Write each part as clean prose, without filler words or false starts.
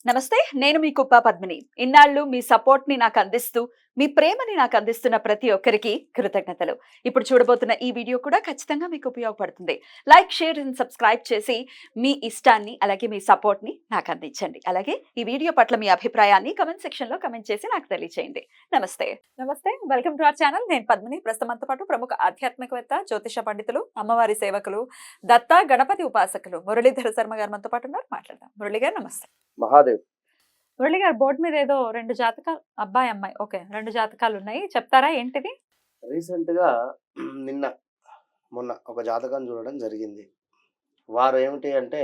నమస్తే. నేను మీ కుప్ప పద్మిని. ఇన్నాళ్ళు మీ సపోర్ట్‌ని నాకందిస్తూ, మీ ప్రేమని నాకందిస్తున్న ప్రతి ఒక్కరికి కృతజ్ఞతలు. ఇప్పుడు చూడబోతున్న ఈ వీడియో కూడా ఖచ్చితంగా మీకు ఉపయోగపడుతుంది. లైక్, షేర్ అండ్ సబ్స్క్రైబ్ చేసి మీ ఇష్టాన్ని, అలాగే మీ సపోర్ట్‌ని నాకందించండి. అలాగే ఈ వీడియో పట్ల మీ అభిప్రాయాన్ని కామెంట్ సెక్షన్‌లో కామెంట్ చేసి నాకు తెలియజేయండి. నమస్తే. నమస్తే. Welcome to our channel. నేను పద్మిని. ప్రస్తుతం మనతో పాటు ప్రముఖ ఆధ్యాత్మికవేత్త, జ్యోతిష పండితులు, అమ్మవారి సేవకులు, దత్త గణపతి ఉపాసకులు మురళీధర శర్మ గారు మనతో పాటు ఉన్నారు. మాట్లాడదాం. మురళి గారు నమస్తే. మహాదేవ్. మురళి గారు బోర్డ్ మీద ఏదో 2 జాతకాలు అబ్బాయి, అమ్మాయి. ఓకే. 2 జాతకాలున్నాయి. చెప్తారా ఏంటిది? రీసెంట్‌గా నిన్న, మొన్న ఒక జాతకం చూడడం జరిగింది. వారు ఏమిటి అంటే,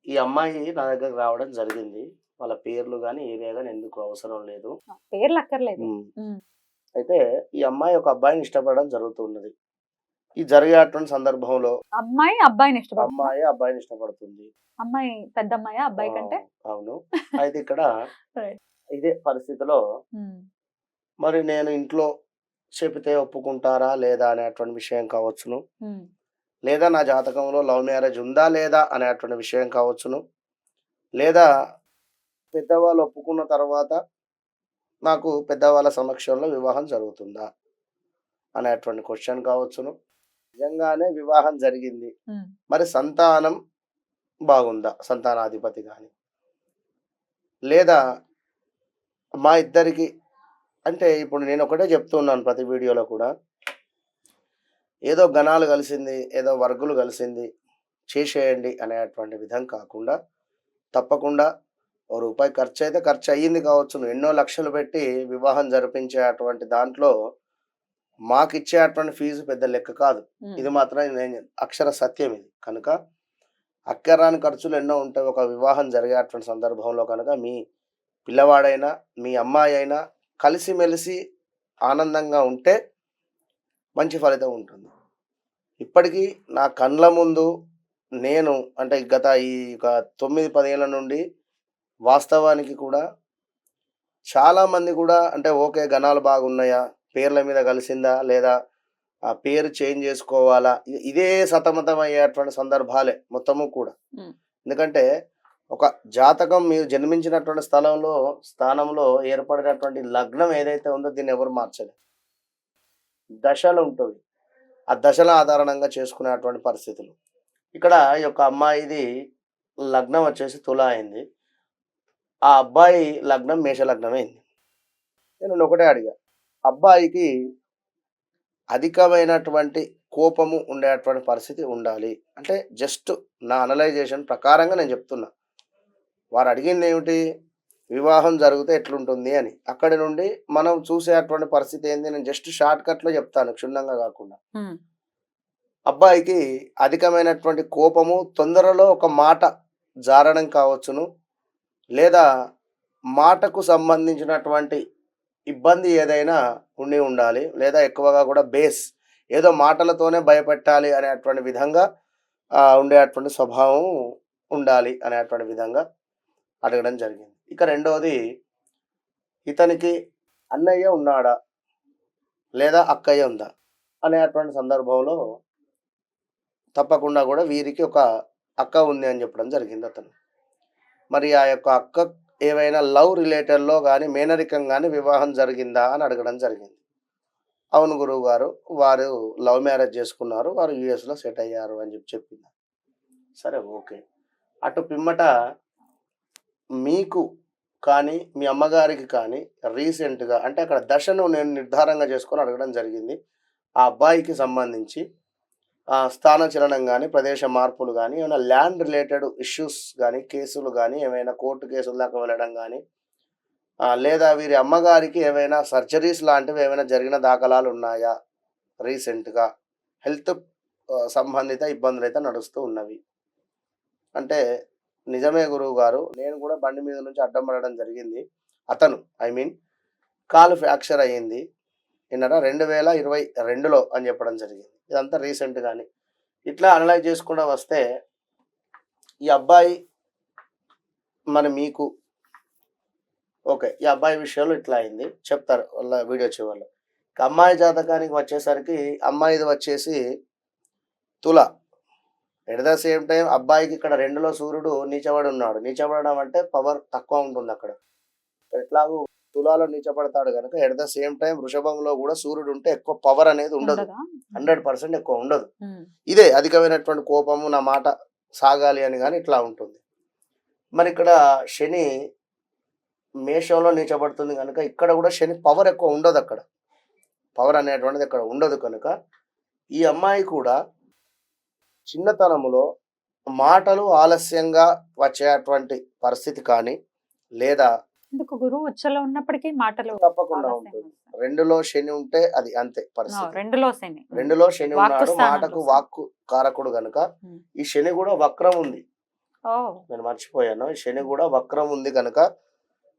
ఈ అమ్మాయి నా దగ్గరికి రావడం జరిగింది. వాళ్ళ పేర్లు గాని, ఏరియా గాని ఎందుకు అవసరం లేదు. పేర్లక్కర్లేదు. హ్మ్. హ్మ్. అయితే ఈ అమ్మాయి ఒక అబ్బాయిని ఇష్టపడడం జరుగుతున్నది. ఈ జరిగేటువంటి సందర్భంలో అమ్మాయి అబ్బాయిని ఇష్టపడుతుందా? అమ్మాయి అబ్బాయిని ఇష్టపడుతుంది. అమ్మాయి పెద్దమ్మాయా ఆ! అబ్బాయి కంటే? అవును. అయితే ఇక్కడ రైట్. ఇదే పరిస్థితిలో హ్మ్. మరి నేను ఇంట్లో చెబితే ఒప్పుకుంటారా? లేదా? అనేటువంటి విషయం కావచ్చును. హ్మ్. లేదా నా జాతకంలో లవ్ మ్యారేజ్ ఉందా లేదా అనేటువంటి విషయం కావచ్చును. లేదా పెద్దవాళ్ళు ఒప్పుకున్న తర్వాత నాకు పెద్దవాళ్ళ సమక్షంలో వివాహం జరుగుతుందా అనేటువంటి క్వశ్చన్ కావచ్చును. నిజంగానే వివాహం జరిగింది. హ్మ్. మరి సంతానం బాగుందా? సంతానాధిపతి గాని. లేదా మా ఇద్దరికి అంటే ఇప్పుడు నేను ఒకటే చెప్తున్నాను ప్రతి వీడియోలో కూడా. ఏదో గణాలు కలిసింది, ఏదో వర్గులు కలిసింది చేసేయండి అనేటువంటి విధం కాకుండా తప్పకుండా ఓ రూపాయి ఖర్చయితే ఖర్చయ్యింది కావచ్చును. ఎన్నో లక్షలు పెట్టి వివాహం జరిపించే అటువంటి దాంట్లో మాకిచ్చే అటువంటి ఫీజు పెద్ద లెక్క కాదు. హ్మ్. ఇది మాత్రం నేను అక్షర సత్యం ఇది. కనుక అక్కరాని ఖర్చులు ఎన్నో ఉంటాయి. ఒక వివాహం జరిగేటువంటి సందర్భంలో కనుక మీ పిల్లవాడైనా, మీ అమ్మాయి అయినా కలిసిమెలిసి ఆనందంగా ఉంటే మంచి ఫలితం ఉంటుంది. ఇప్పటికీ నా కండ్ల ముందు నేను అంటే గత ఈ ఒక 9, 10 ఏళ్ల నుండి వాస్తవానికి కూడా చాలామంది కూడా అంటే ఓకే. గణాలు బాగున్నాయా? పేర్ల మీద కలిసిందా? లేదా ఆ పేరు చేంజ్ జేసుకోవాలా? ఇదే సతమతం అయ్యేటువంటి సందర్భాలే మొత్తము కూడా. హ్మ్. ఎందుకంటే ఒక జాతకం మీరు జన్మించినటువంటి స్థానంలో ఏర్పడినటువంటి లగ్నం ఏదైతే ఉందో దీన్ని ఎవరు మార్చలేరు. దశలుంటవి. ఆ దశల ఆధారంగా చేసుకునేటువంటి పరిస్థితులు. ఇక్కడ ఈ యొక్క అమ్మాయిది లగ్నం వచ్చేసి తుల అయింది. ఆ అబ్బాయి లగ్నం మేష లగ్నమయింది. నేను ఒకటే అడిగా. అబ్బాయికి అధికమైనటువంటి కోపము ఉండేటువంటి పరిస్థితి ఉండాలి. అంటే జస్ట్ నా అనలైజేషన్ ప్రకారంగా నేను చెప్తున్నా. వారు అడిగిందేమిటి? వివాహం జరిగితే ఎట్లుంటుంది అని. అక్కడి నుండి మనం చూసేటువంటి పరిస్థితి ఏంది? నేను జస్ట్ షార్ట్‌కట్‌లో చెప్తాను క్షుణ్ణంగా కాకుండా. హ్మ్. అబ్బాయికి అధికమైనటువంటి కోపము, తొందరలో ఒక మాట జారడం కావచ్చును. లేదా మాటకు సంబంధించినటువంటి ఇబ్బంది ఏదైనా ఉండాలి. లేదా ఎక్కువగా కూడా ఏదో మాటలతోనే భయపెట్టాలి అనేటువంటి విధంగా ఉండేటువంటి స్వభావం ఉండాలి అనేటువంటి విధంగా అడగడం జరిగింది. ఇక రెండోది ఇతనికి అన్నయ్య ఉన్నాడా? లేదా అక్కయ్య ఉందా? అనేటువంటి సందర్భంలో తప్పకుండా కూడా వీరికి ఒక అక్క ఉంది అని చెప్పడం జరిగింది అతను. మరి ఆ యొక్క అక్క ఏవైనా లవ్ రిలేటెడ్‌లో గాని, మేనరికం గాని వివాహం జరిగిందా అని అడగడం జరిగింది. అవును గురువుగారు. వారు లవ్ మ్యారేజ్ చేసుకున్నారు. వారు యూఎస్‌లో సెట్ అయ్యారు అని చెప్పింది. సరే ఓకే. అటు పిమ్మట మీకు కానీ, మీ అమ్మగారికి కానీ రీసెంట్‌గా అంటే అక్కడ దశను నేను నిర్ధారంగా చేసుకొని అడగడం జరిగింది. ఆ అబ్బాయికి సంబంధించి స్థానచలనం గాని, ప్రదేశ మార్పులు గాని, ఏమైనా ల్యాండ్ రిలేటెడ్ ఇష్యూస్ గాని, కేసులు గాని, ఏమైనా కోర్టు కేసుల దాకా వెళ్ళడం గాని, లేదా వీరి అమ్మగారికి ఏవైనా సర్జరీస్ లాంటివి ఏమైనా జరిగిన దాఖలాలున్నాయా? రీసెంట్‌గా హెల్త్ సంబంధిత ఇబ్బందులైతే నడుస్తూ ఉన్నవి. అంటే నిజమే గురువుగారు. నేను కూడా బండి మీద నుంచి అడ్డం పడడం జరిగింది. అతను ఐ మీన్ కాలు ఫ్రాక్చర్ అయ్యింది. విన్నారా? 2022లో అని చెప్పడం జరిగింది. ఇదంతా రీసెంట్‌గానే. ఇట్లా అనలైజ్ చేసుకుంటా వస్తే ఈ అబ్బాయి మరి మీకు ఓకే. ఈ అబ్బాయి విషయంలో ఇట్లా అయింది. చెప్తారు వాళ్ళ వీడియో చివర్లో. ఇక అమ్మాయి జాతకానికి వచ్చేసరికి అమ్మాయిది వచ్చేసి తుల. ఎట్ ద సేమ్ టైం అబ్బాయికి ఇక్కడ 2లో సూర్యుడు నీచబడి ఉన్నాడు. నీచబడడం అంటే పవర్ తక్కువ ఉంటుంది అక్కడ. ఎట్లాగూ తులాలో నీచపడతాడు గనుక ఎట్ ద సేమ్ టైం వృషభంలో కూడా సూర్యుడు ఉంటే ఎక్కువ పవర్ అనేది ఉండదు. ఉండదా? 100% ఎక్కువ ఉండదు. ఉమ్. ఇదే అధికమైనటువంటి కోపము, నా మాట సాగాలి అని గాని ఇట్లా ఉంటుంది. మరి ఇక్కడ శని మేషంలో నీచబడుతుంది కనుక ఇక్కడ కూడా శని పవర్ ఎక్కువ ఉండదు అక్కడ. పవర్ అనేటువంటిది ఇక్కడ ఉండదు కనుక ఈ అమ్మాయి కూడా చిన్నతనములో మాటలు ఆలస్యంగా వచ్చేటువంటి పరిస్థితి కానీ లేదా ఎందుకు గురువు ఉచ్చలో ఉన్నప్పటికీ మాటలు తప్పకుండా ఆలస్యంగా ఉంటుంది. వస్తాయి. 2లో శని ఉంటే అది అంతే ఆ, పరిస్థితి. రెండులో శని. 2లో శని వాక్కు ఉన్నాడు, స్థానంలో మాటకు శని. వాక్కు కారకుడు గనుక ఉమ్. ఈ శని కూడా వక్రం ఉంది. ఓ. నేను మర్చిపోయాను, ఈ శని కూడా వక్రం ఉంది కనుక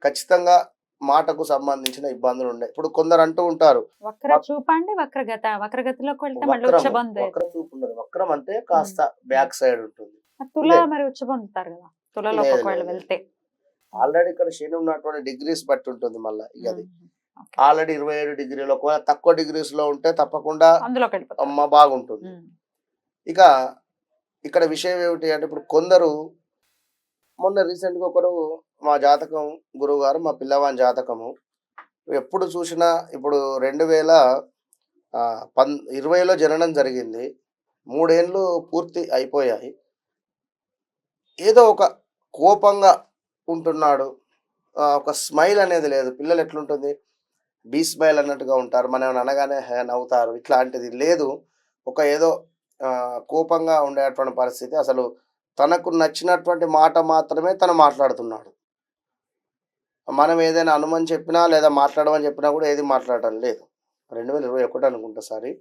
ఖచ్చితంగా మాటకు సంబంధించిన ఇబ్బందులు ఉన్నాయి. ఇప్పుడు కొందరు అంటూ ఉంటారు వక్ర చూపండి, వక్రగతిలోకి వెళ్తే మళ్ళీ వక్రము, ఉచ్చబొందు. వక్ర చూపు ఉండదు. వక్రం అంటే కాస్త బ్యాక్ సైడ్ ఉంటుంది. తుల లే- మరి ఉచ్చబొందుతారు కదా, తులలో లేదు, ఒకవేళ లేదు. వెళ్తే. ఆల్రెడీ ఇక్కడ శని ఉన్నటువంటి డిగ్రీస్ బట్టి ఉంటుంది. మళ్ళీ ఇక అది ఉమ్. ఓకే. ఆల్రెడీ 27 డిగ్రీలు, ఒకవేళ తక్కువ డిగ్రీస్ లో ఉంటే తప్పకుండా అందులోకి వెళ్ళిపోతారు. అమ్మ బాగుంటుంది. ఉమ్. ఇక ఇక్కడ విషయం ఏమిటి అంటే ఇప్పుడు కొందరు మొన్న రీసెంట్ గా ఒకరు మా జాతకం గురువు గారు, మా పిల్లవాని జాతకము ఎప్పుడు చూసినా ఇప్పుడు 2020లో జననం జరిగింది. 3 ఏళ్ళు పూర్తి అయిపోయాయి. ఏదో ఒక కోపంగా ఉంటున్నాడు. ఒక స్మైల్ అనేది లేదు. పిల్లలు ఎట్లుంటుంది, బీ స్మైల్ అన్నట్టుగా ఉంటారు. మనం ఏమైనా అనగానే నవ్వుతారు. ఇట్లాంటిది లేదు. ఒక ఏదో కోపంగా ఉండేటువంటి పరిస్థితి. అసలు తనకు నచ్చినటువంటి మాట మాత్రమే తను మాట్లాడుతున్నాడు. మనం ఏదైనా అనుమని చెప్పినా లేదా మాట్లాడమని చెప్పినా కూడా ఏది మాట్లాడటం లేదు. 2021 అనుకుంటా సారి.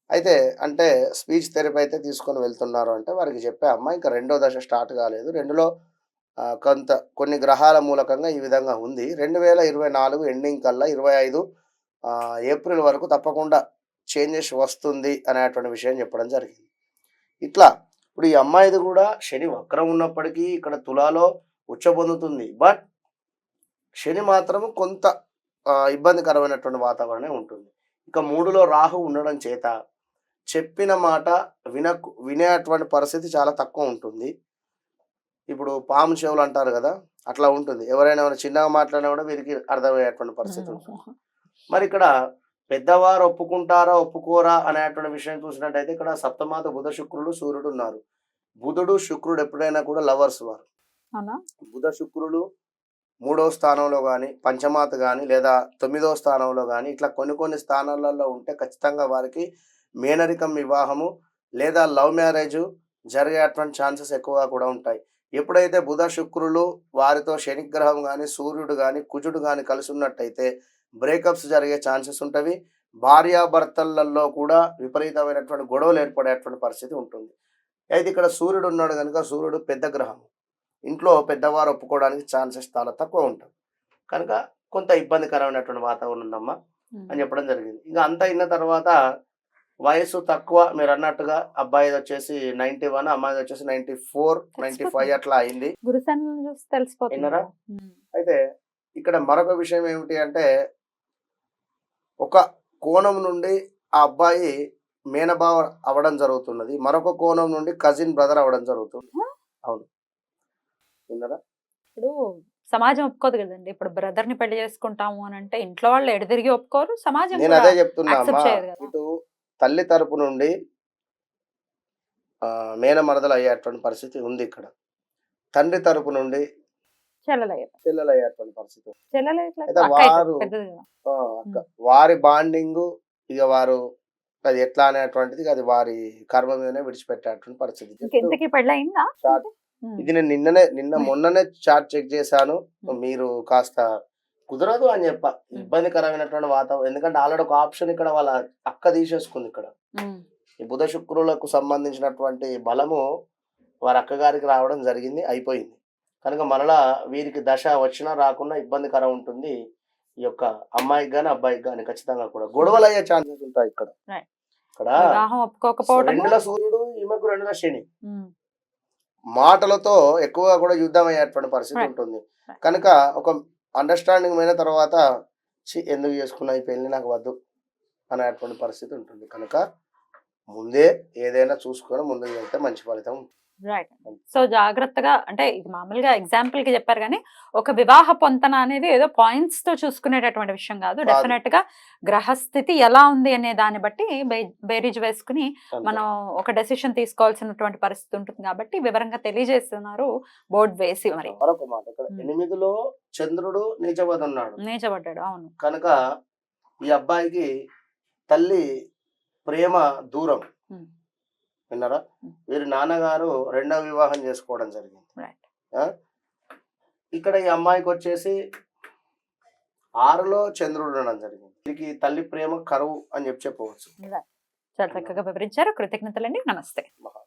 అయితే అంటే స్పీచ్ థెరపీ అయితే తీసుకొని వెళ్తున్నారు అంటే వారికి చెప్పే అమ్మ ఇంకా 2వ దశ స్టార్ట్ కాలేదు. 2లో కొన్ని గ్రహాల మూలకంగా ఈ విధంగా ఉంది. 2024 ఎండింగ్ కల్లా 25 ఏప్రిల్ వరకు తప్పకుండా చేంజెస్ వస్తుంది అనేటువంటి విషయం చెప్పడం జరిగింది. ఇట్లా ఇప్పుడు ఈ అమ్మాయిది కూడా శని వక్రం ఉన్నప్పటికీ ఇక్కడ తులాలో ఉచ్చబొందుతుంది. బట్ శని మాత్రం కొంత ఇబ్బందికరమైనటువంటి వాతావరణమే ఉంటుంది. ఇక 3లో రాహు ఉండడం చేత చెప్పిన మాట వినేటువంటి పరిస్థితి చాలా తక్కువ ఉంటుంది. ఇప్పుడు పాము చెవులు అంటారు కదా, అట్లా ఉంటుంది. ఎవరైనా చిన్నగా మాట్లాడినా కూడా వీరికి అర్థమయ్యేటువంటి పరిస్థితి ఉంటుంది. మరి ఇక్కడ పెద్దవారు ఒప్పుకుంటారా ఒప్పుకోరా అనేటువంటి విషయం చూసినట్టయితే ఇక్కడ సప్తమాత బుధ శుక్రుడు సూర్యుడు ఉన్నారు. బుధుడు శుక్రుడు ఎప్పుడైనా కూడా లవర్స్ వారు. అవునా? బుధ శుక్రులు 3వ స్థానంలో కానీ, పంచమాత కానీ లేదా 9వ స్థానంలో కానీ ఇట్లా కొన్ని స్థానాలలో ఉంటే ఖచ్చితంగా వారికి మేనరికం వివాహము లేదా లవ్ మ్యారేజ్ జరిగేటువంటి ఛాన్సెస్ ఎక్కువగా కూడా ఉంటాయి. ఎప్పుడైతే బుధ శుక్రులు వారితో శనిగ్రహం కానీ, సూర్యుడు కానీ, కుజుడు కానీ కలిసి ఉన్నట్టయితే బ్రేకప్స్ జరిగే ఛాన్సెస్ ఉంటవి. భార్యాభర్తలలో కూడా విపరీతమైనటువంటి గొడవలు ఏర్పడేటువంటి పరిస్థితి ఉంటుంది. అయితే ఇక్కడ సూర్యుడు ఉన్నాడు కనుక సూర్యుడు పెద్ద గ్రహం. ఇంట్లో పెద్దవారు ఒప్పుకోవడానికి ఛాన్సెస్ చాలా తక్కువ ఉంటుంది కనుక కొంత ఇబ్బందికరమైనటువంటి వాతావరణం ఉందమ్మా అని చెప్పడం జరిగింది. ఇంకా అంతా అయిన తర్వాత వయసు తక్కువ మీరు అన్నట్టుగా అబ్బాయిది వచ్చేసి 91, అమ్మాయిది వచ్చేసి 94, 95 అట్లా అయింది. గురుసన్ను చూసి తెలిసిపోతుంది. విన్నారా? ఉమ్. అయితే ఇక్కడ మరొక విషయం ఏమిటి అంటే ఒక కోణం నుండి ఆ అబ్బాయి మేనబావ అవడం జరుగుతున్నది, మరొక కోణం నుండి కజిన్ బ్రదర్ అవడం జరుగుతుంది. అవును, విన్నారా? ఇప్పుడు సమాజం ఒప్పుకోదు కదండి. ఇప్పుడు బ్రదర్ ని పెళ్లి చేసుకుంటాము అని అంటే ఇంట్లో వాళ్ళు ఎడదిరిగి ఒప్పుకోరు, సమాజం నేను కూడా అదే చెప్తున్నా accept అమ్మా. చేయదు కదా. ఇటు తల్లి తరపు నుండి మేనమరదలు అయ్యేటువంటి పరిస్థితి ఉంది. ఇక్కడ తండ్రి తరపు నుండి చెల్లెలయ్యారు. చెల్లెలు అయ్యేటువంటి పరిస్థితి ఉంది. చెల్లెలు ఇట్లా అయితే అక్క అయితే వారు పెద్దది కదా. అక్క వారి బాండింగ్ ఇక వారు అది ఎట్లా అనేటువంటిది అది వారి కర్మ మీదనే విడిచిపెట్టేటువంటి పరిస్థితి. Just ఇంకెంతకి పెళ్ళి అయిందా? chat. ఇది నేను నిన్న మొన్ననే చాట్ చెక్ చేశాను. మీరు కాస్త కుదరదు అని చెప్ప ఇబ్బందికరమైనటువంటి వాతావరణం. ఎందుకంటే ఆల్రెడీ ఒక ఆప్షన్ ఇక్కడ వాళ్ళ అక్క తీసేసుకుంది. ఇక్కడ ఈ బుధ శుక్రులకు సంబంధించినటువంటి బలము వారి అక్కగారికి రావడం జరిగింది, అయిపోయింది. కనుక మరలా వీరికి దశ వచ్చినా రాకున్నా ఇబ్బందికరం ఉంటుంది. ఈ యొక్క అమ్మాయికి గాని అబ్బాయికి గాని ఖచ్చితంగా కూడా గొడవలు అయ్యే ఛాన్సెస్ ఉంటాయి. ఇక్కడ వివాహం ఒప్పుకోకపోవడం, 2ల సూర్యుడు, ఈమెకు 2ల శని, మాటలతో ఎక్కువగా కూడా యుద్ధం అయ్యేటువంటి పరిస్థితి ఉంటుంది. కనుక ఒక అండర్స్టాండింగ్ అయిన తర్వాత ఎందుకు చేసుకున్నా ఈ పెళ్లి నాకు వద్దు అనేటువంటి పరిస్థితి ఉంటుంది. కనుక ముందే ఏదైనా చూసుకొని ముందుకు వెళ్తే మంచి ఫలితం ఉంటుంది. రైట్. సో జాగ్రత్తగా అంటే ఇది మామూలుగా ఎగ్జాంపుల్ కి చెప్పారు కానీ ఒక వివాహ పొంతన అనేది ఏదో పాయింట్స్ తో చూసుకునేటటువంటి విషయం కాదు. కాదు. డెఫినెట్ గా గ్రహస్థితి ఎలా ఉంది అనే దాన్ని బట్టి బేరీజ్ వేసుకుని అంతే. మనం ఒక డెసిషన్ తీసుకోవాల్సినటువంటి పరిస్థితి ఉంటుంది కాబట్టి వివరంగా తెలియజేస్తున్నారు బోర్డు వేసి. మరి మరొక మాట ఇక్కడ ఉమ్. 8లో చంద్రుడు నీచబడి ఉన్నాడు నీచబడ్డాడు. అవును. కనుక ఈ అబ్బాయికి తల్లి ప్రేమ దూరం. ఉమ్. విన్నారా? ఉమ్. వీరి నాన్నగారు రెండవ వివాహం చేసుకోవడం జరిగింది. రైట్. ఆ? ఇక్కడ ఈ అమ్మాయికి వచ్చేసి 6లో చంద్రుడు ఉండడం జరిగింది. వీరికి తల్లి ప్రేమ కరువు అని చెప్పవచ్చు. చాలా చక్కగా వివరించారు. కృతజ్ఞతలండి. నమస్తే. మహా